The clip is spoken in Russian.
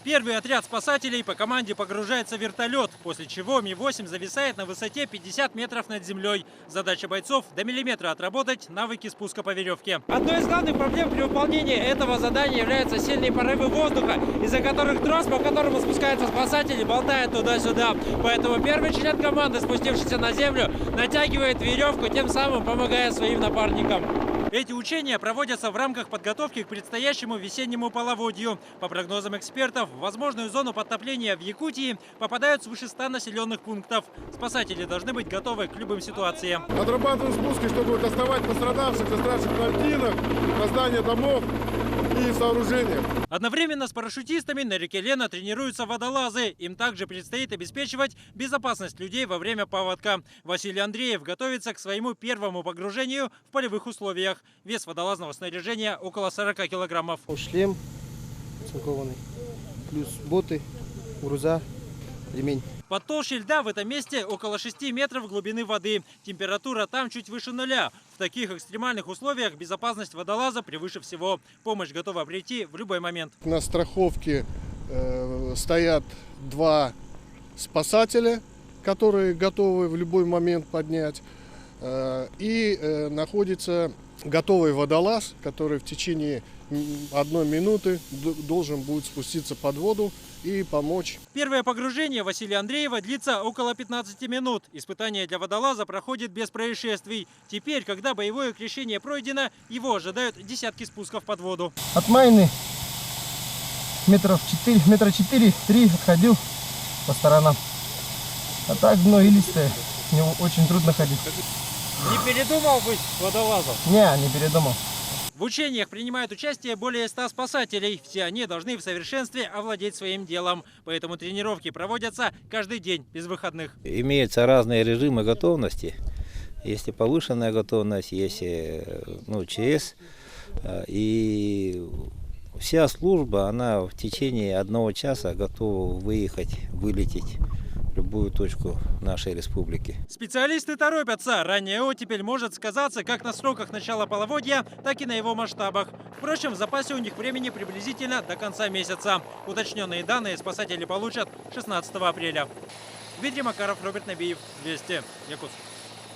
Первый отряд спасателей по команде погружается в вертолет, после чего Ми-8 зависает на высоте 50 метров над землей. Задача бойцов – до миллиметра отработать навыки спуска по веревке. Одной из главных проблем при выполнении этого задания являются сильные порывы воздуха, из-за которых трос, по которому спускаются спасатели, болтает туда-сюда. Поэтому первый член команды, спустившийся на землю, натягивает веревку, тем самым помогая своим напарникам. Эти учения проводятся в рамках подготовки к предстоящему весеннему половодью. По прогнозам экспертов, в возможную зону подтопления в Якутии попадают свыше 100 населенных пунктов. Спасатели должны быть готовы к любым ситуациям. Отрабатываем спуски, чтобы доставать пострадавших, застрявших на льдинах, создание домов и сооружения. Одновременно с парашютистами на реке Лена тренируются водолазы. Им также предстоит обеспечивать безопасность людей во время паводка. Василий Андреев готовится к своему первому погружению в полевых условиях. Вес водолазного снаряжения около 40 килограммов. Шлем цинкованный, плюс боты, груза, ремень. Под толщей льда в этом месте около 6 метров глубины воды. Температура там чуть выше нуля. В таких экстремальных условиях безопасность водолаза превыше всего. Помощь готова прийти в любой момент. На страховке стоят 2 спасателя, которые готовы в любой момент поднять. И находится готовый водолаз, который в течение 1 минуты должен будет спуститься под воду и помочь. Первое погружение Василия Андреева длится около 15 минут. Испытание для водолаза проходит без происшествий. Теперь, когда боевое крещение пройдено, его ожидают десятки спусков под воду. От Майны метра 4-3 отходил по сторонам. А так дно илистое, в него очень трудно ходить. Не передумал быть водолазом? Не передумал. В учениях принимают участие более 100 спасателей. Все они должны в совершенстве овладеть своим делом. Поэтому тренировки проводятся каждый день, без выходных. Имеются разные режимы готовности. Есть и повышенная готовность, есть ЧС. И вся служба, она в течение 1 часа готова выехать, вылететь в любую точку нашей республики. Специалисты торопятся. Ранняя оттепель может сказаться как на сроках начала половодья, так и на его масштабах. Впрочем, в запасе у них времени приблизительно до конца месяца. Уточненные данные спасатели получат 16 апреля. Дмитрий Макаров, Роберт Набиев, Вести, Якутск.